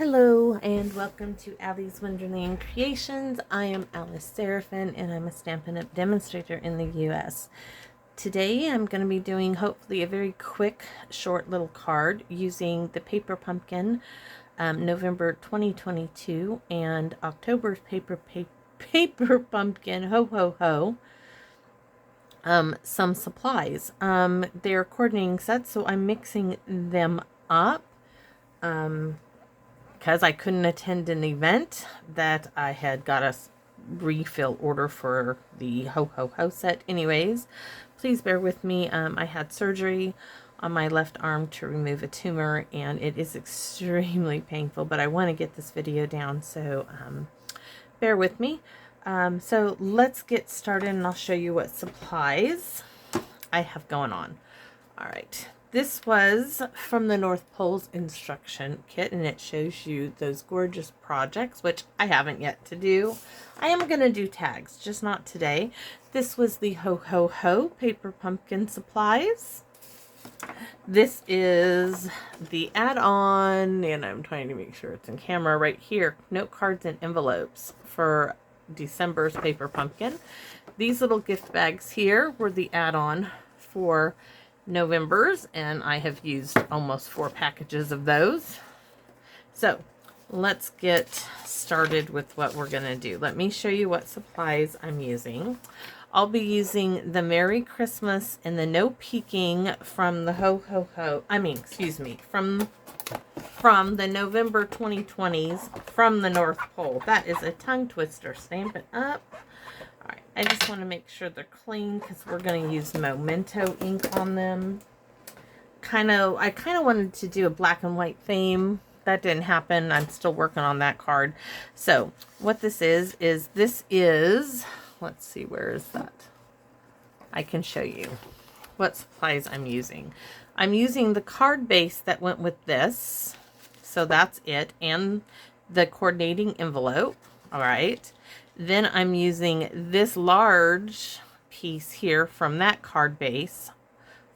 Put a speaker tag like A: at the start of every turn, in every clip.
A: Hello and welcome to Allie's Wonderland Creations. I am Alice Seraphin and I'm a Stampin' Up! Demonstrator in the US. Today I'm going to be doing hopefully a very quick short little card using the Paper Pumpkin November 2022 and October's Paper Pumpkin Ho Ho Ho. Some supplies. They're coordinating sets, so I'm mixing them up. Because I couldn't attend an event that I had got a refill order for the Ho Ho Ho set. Anyways, please bear with me. I had surgery on my left arm to remove a tumor, and it is extremely painful, but I want to get this video down, so bear with me. So let's get started, and I'll show you what supplies I have going on. All right. This was from the North Pole's instruction kit, and it shows you those gorgeous projects, which I haven't yet to do. I am going to do tags, just not today. This was the Ho Ho Ho Paper Pumpkin supplies. This is the add-on, and I'm trying to make sure it's in camera right here, note cards and envelopes for December's Paper Pumpkin. These little gift bags here were the add-on for November's, and I have used almost 4 packages of those. So let's get started with what we're going to do. Let me show you what supplies I'm using. I'll be using the Merry Christmas and the No Peeking from the from the November 2020s from the North Pole. That is a tongue twister. Stampin' Up! Alright, I just want to make sure they're clean because we're going to use Memento ink on them. I kind of wanted to do a black and white theme. That didn't happen. I'm still working on that card. So, what this is, let's see, where is that? I can show you what supplies I'm using. I'm using the card base that went with this. So that's it. And the coordinating envelope. Alright. Then I'm using this large piece here from that card base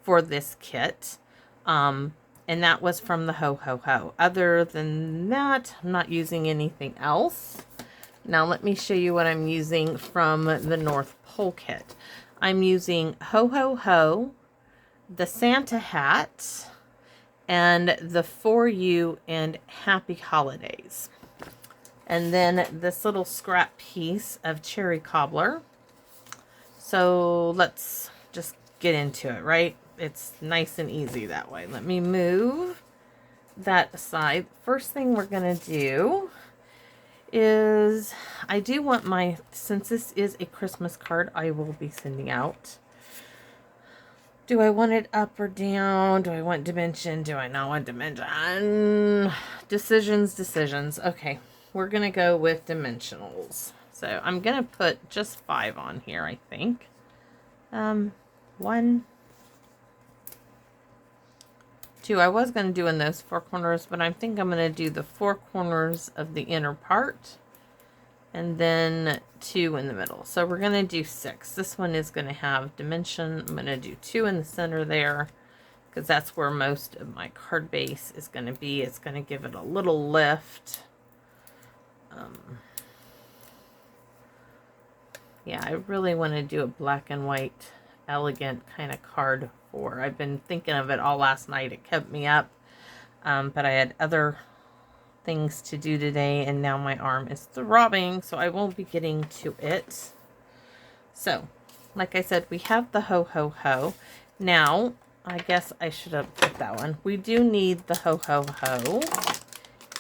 A: for this kit. And that was from the Ho Ho Ho. Other than that, I'm not using anything else. Now let me show you what I'm using from the North Pole kit. I'm using Ho Ho Ho, the Santa hat, and the For You and Happy Holidays. And then this little scrap piece of cherry cobbler. So let's just get into it, right? It's nice and easy that way. Let me move that aside. First thing we're going to do is, I do want since this is a Christmas card I will be sending out. Do I want it up or down? Do I want dimension? Do I not want dimension? Decisions. Okay. We're going to go with dimensionals. So I'm going to put just 5 on here, I think. 1, 2. I was going to do in those 4 corners, but I think I'm going to do the 4 corners of the inner part. And then 2 in the middle. So we're going to do 6. This one is going to have dimension. I'm going to do 2 in the center there, because that's where most of my card base is going to be. It's going to give it a little lift. Yeah, I really want to do a black and white, elegant kind of card for. I've been thinking of it all last night. It kept me up, but I had other things to do today, and now my arm is throbbing, so I won't be getting to it. So, like I said, we have the Ho Ho Ho. Now, I guess I should have put that one. We do need the Ho Ho Ho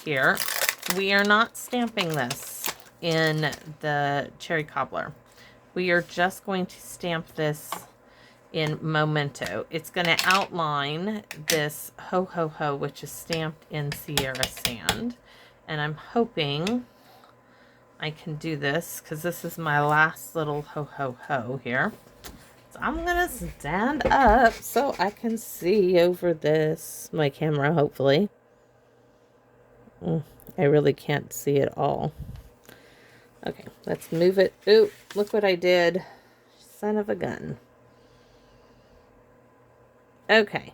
A: here. We are not stamping this in the cherry cobbler. We are just going to stamp this in Memento. It's going to outline this Ho Ho Ho, which is stamped in Sierra Sand. And I'm hoping I can do this, because this is my last little Ho Ho Ho here. So I'm going to stand up so I can see over my camera, hopefully. I really can't see it all. Okay, let's move it. Ooh, look what I did. Son of a gun. Okay.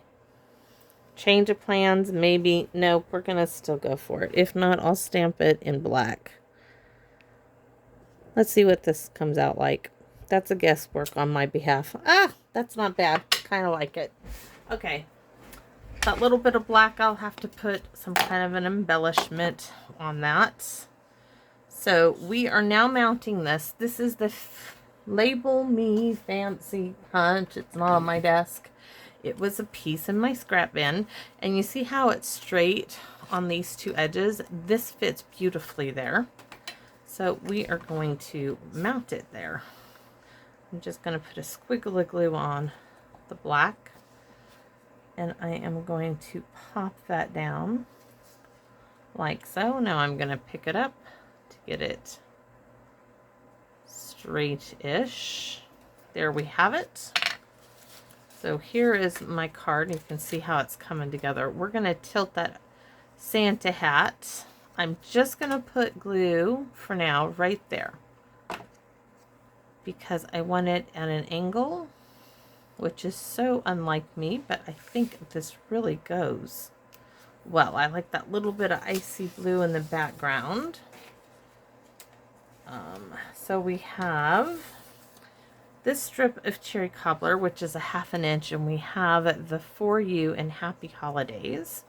A: change of plans, maybe. Nope, we're going to still go for it. If not, I'll stamp it in black. Let's see what this comes out like. That's a guesswork on my behalf. Ah, that's not bad. Kind of like it. Okay. That little bit of black, I'll have to put some kind of an embellishment on that. So we are now mounting this. This is the Label Me Fancy Punch. It's not on my desk. It was a piece in my scrap bin. And you see how it's straight on these two edges? This fits beautifully there. So we are going to mount it there. I'm just going to put a squiggle of glue on the black. And I am going to pop that down like so. Now I'm going to pick it up to get it straight-ish. There we have it. So here is my card. You can see how it's coming together. We're going to tilt that Santa hat. I'm just going to put glue for now right there because I want it at an angle, which is so unlike me, but I think this really goes well. I like that little bit of icy blue in the background. So we have this strip of cherry cobbler, which is a 1/2 inch, and we have the For You and Happy Holidays.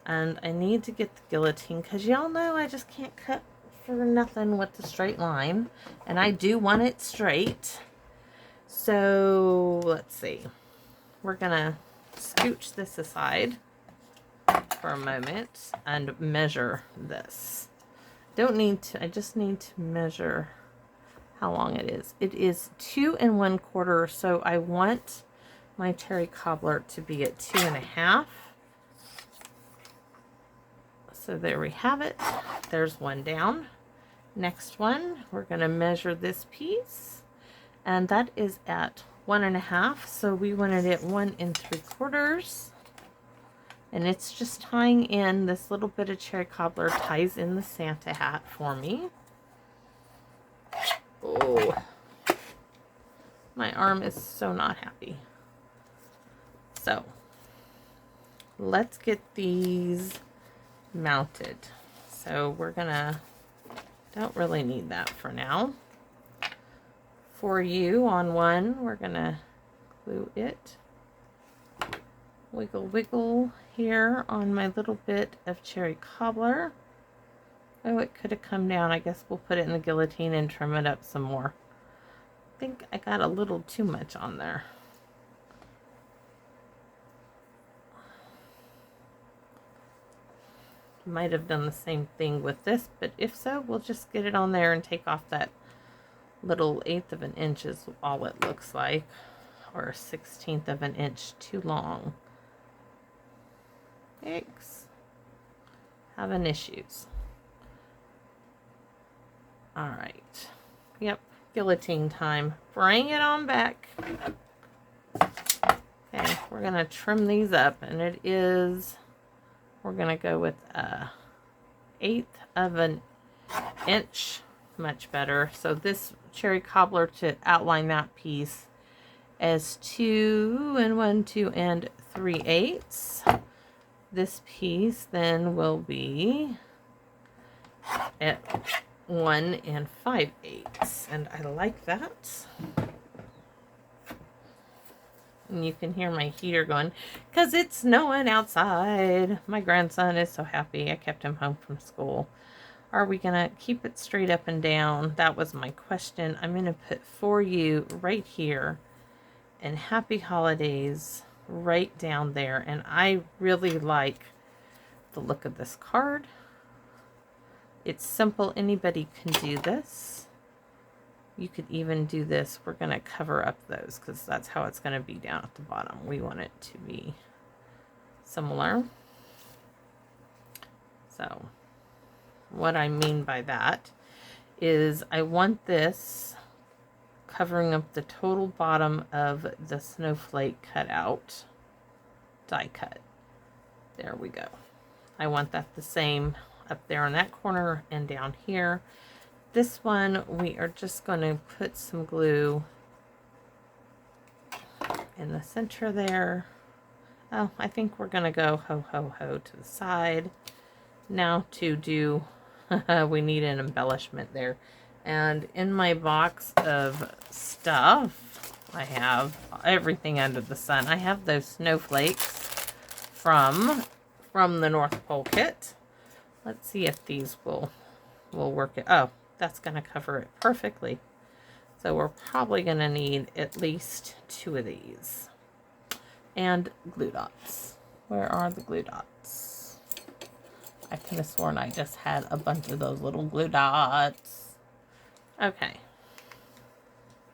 A: And I need to get the guillotine because y'all know I just can't cut for nothing with the straight line. And I do want it straight. So let's see. We're going to scooch this aside for a moment and measure this. Don't need to, I just need to measure how long it is. It is 2 1/4, so I want my cherry cobbler to be at 2 1/2. So there we have it. There's one down. Next one, we're going to measure this piece, and that is at 1 1/2. So we wanted it 1 3/4. And it's just tying in, this little bit of cherry cobbler ties in the Santa hat for me. Oh, my arm is so not happy. So let's get these mounted. So we're gonna, don't really need that for now. For You on one, we're gonna glue it. Wiggle, wiggle here on my little bit of cherry cobbler. Oh, it could have come down. I guess we'll put it in the guillotine and trim it up some more. I think I got a little too much on there. Might have done the same thing with this, but if so, we'll just get it on there and take off that little 1/8 of an inch is all it looks like, or 1/16 of an inch too long. Yikes. Having issues. All right. Yep. Guillotine time. Bring it on back. Okay. We're going to trim these up, and it is, we're going to go with 1/8 of an inch. Much better. So this cherry cobbler, to outline that piece, is 2 1/2 3/8. This piece then will be at 1 5/8, and I like that. And you can hear my heater going because it's snowing outside. My grandson is so happy. I kept him home from school. Are we gonna keep it straight up and down? That was my question. I'm gonna put For You right here and Happy Holidays right down there, and I really like the look of this card. It's simple. Anybody can do this. You could even do this. We're going to cover up those because that's how it's going to be down at the bottom. We want it to be similar. So what I mean by that is I want this covering up the total bottom of the snowflake cutout, die cut. There we go. I want that the same up there in that corner and down here. This one, we are just going to put some glue in the center there. Oh, I think we're going to go ho, ho, ho to the side. Now to do, we need an embellishment there. And in my box of stuff, I have everything under the sun. I have those snowflakes from the North Pole kit. Let's see if these will work it. Oh, that's going to cover it perfectly. So we're probably going to need at least 2 of these. And glue dots. Where are the glue dots? I could have sworn I just had a bunch of those little glue dots. Okay.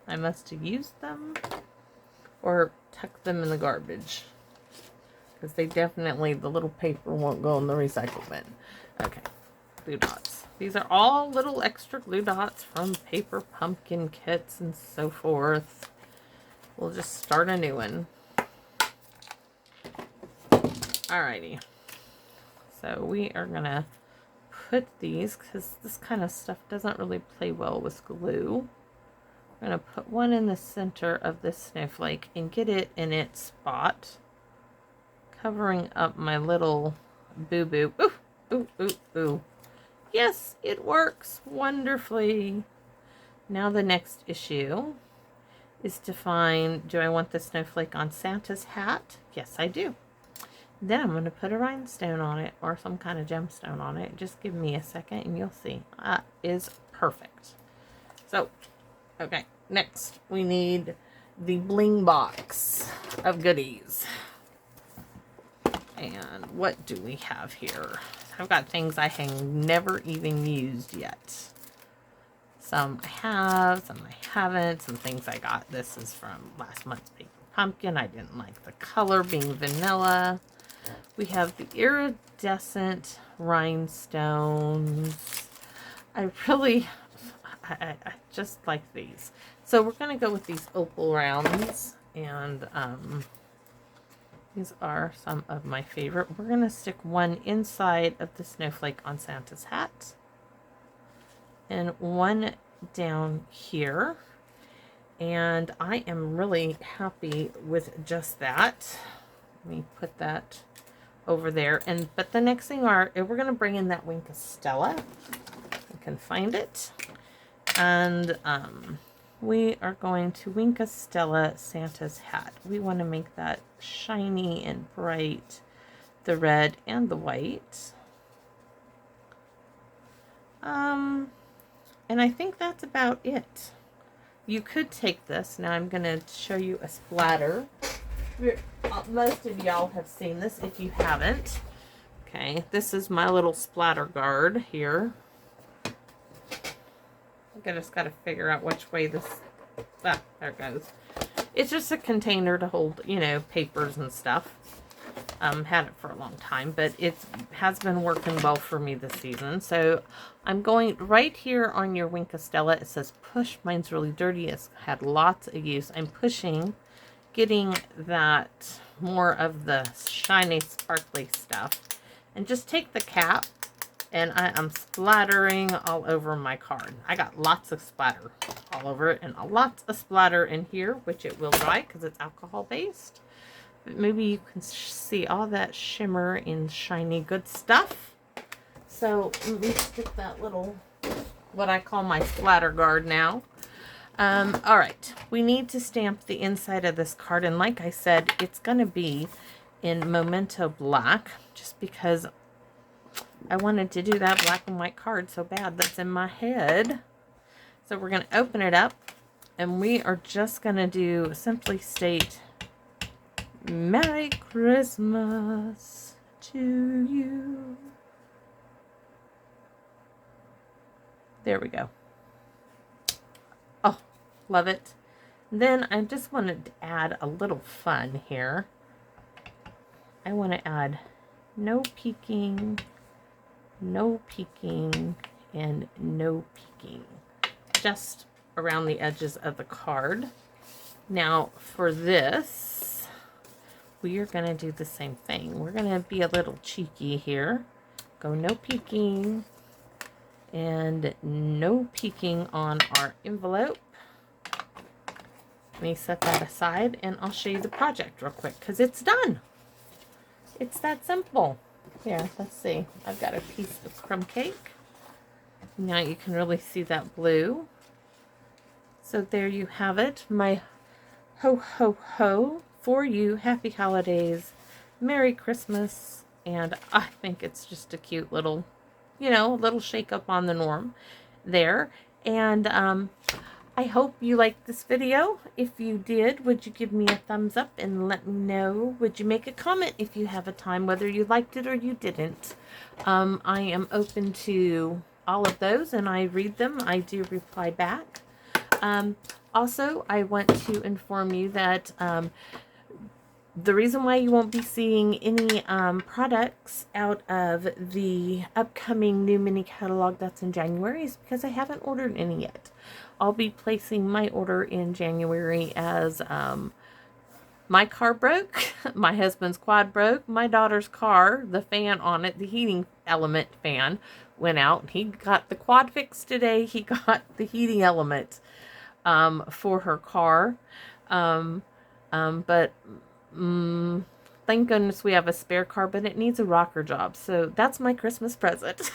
A: I must have used them or tucked them in the garbage. Because they definitely, the little paper won't go in the recycle bin. Okay. Glue dots. These are all little extra glue dots from paper pumpkin kits and so forth. We'll just start a new one. Alrighty. So we are going to put these, because this kind of stuff doesn't really play well with glue. I'm going to put one in the center of this snowflake and get it in its spot, covering up my little boo-boo. Ooh, ooh, ooh, ooh. Yes, it works wonderfully. Now the next issue is to find, do I want the snowflake on Santa's hat? Yes, I do. Then I'm going to put a rhinestone on it or some kind of gemstone on it. Just give me a second and you'll see. That is perfect. So, okay, next we need the bling box of goodies. And what do we have here? I've got things I have never even used yet. Some I have, some I haven't, some things I got. This is from last month's Paper Pumpkin. I didn't like the color being vanilla. We have the iridescent rhinestones. I just like these. So we're going to go with these opal rounds. And these are some of my favorite. We're going to stick one inside of the snowflake on Santa's hat. And one down here. And I am really happy with just that. Let me put that over there. But the next thing we're going to bring in that Wink of Stella. I can find it. And we are going to Wink of Stella Santa's hat. We want to make that shiny and bright, the red and the white. And I think that's about it. You could take this. Now I'm going to show you a splatter. Most of y'all have seen this if you haven't. Okay, this is my little splatter guard here. I just got to figure out which way this... Ah, there it goes. It's just a container to hold, you know, papers and stuff. Had it for a long time, but it has been working well for me this season. So I'm going right here on your Wink of Stella. It says push. Mine's really dirty. It's had lots of use. I'm pushing, getting that more of the shiny, sparkly stuff. And just take the cap, and I am splattering all over my card. I got lots of splatter all over it, and lots of splatter in here, which it will dry because it's alcohol based. But maybe you can see all that shimmer and shiny good stuff. So let me stick that little, what I call my splatter guard now. All right, we need to stamp the inside of this card. And like I said, it's going to be in Memento Black, just because I wanted to do that black and white card so bad that's in my head. So we're going to open it up, and we are just going to do Simply State, Merry Christmas to you. There we go. Oh, love it. Then I just wanted to add a little fun here. I want to add no peeking, and no peeking. Just around the edges of the card. Now for this, we are going to do the same thing. We're going to be a little cheeky here. Go no peeking and no peeking on our envelope. Let me set that aside and I'll show you the project real quick because it's done. It's that simple. Here, let's see. I've got a piece of crumb cake. Now you can really see that blue. So there you have it. My ho ho ho for you. Happy holidays. Merry Christmas. And I think it's just a cute little, you know, a little shake up on the norm there. And I hope you liked this video. If you did, would you give me a thumbs up and let me know? Would you make a comment if you have a time, whether you liked it or you didn't? I am open to all of those and I read them. I do reply back. Also, I want to inform you that the reason why you won't be seeing any products out of the upcoming new mini catalog that's in January is because I haven't ordered any yet. I'll be placing my order in January as my car broke, my husband's quad broke, my daughter's car, the fan on it, the heating element fan went out. He got the quad fixed today. He got the heating element for her car. But thank goodness we have a spare car, but it needs a rocker job. So that's my Christmas present.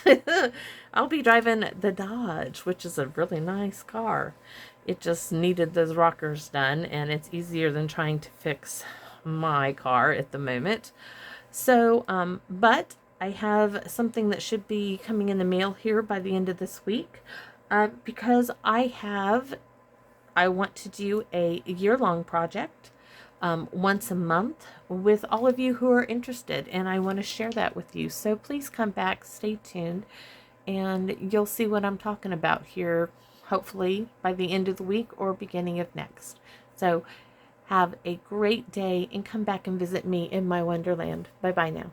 A: I'll be driving the Dodge, which is a really nice car. It just needed those rockers done, and it's easier than trying to fix my car at the moment. So, but I have something that should be coming in the mail here by the end of this week, because I want to do a year-long project once a month with all of you who are interested, and I want to share that with you. So please come back, stay tuned, and you'll see what I'm talking about here, hopefully by the end of the week or beginning of next. So have a great day and come back and visit me in my wonderland. Bye-bye now.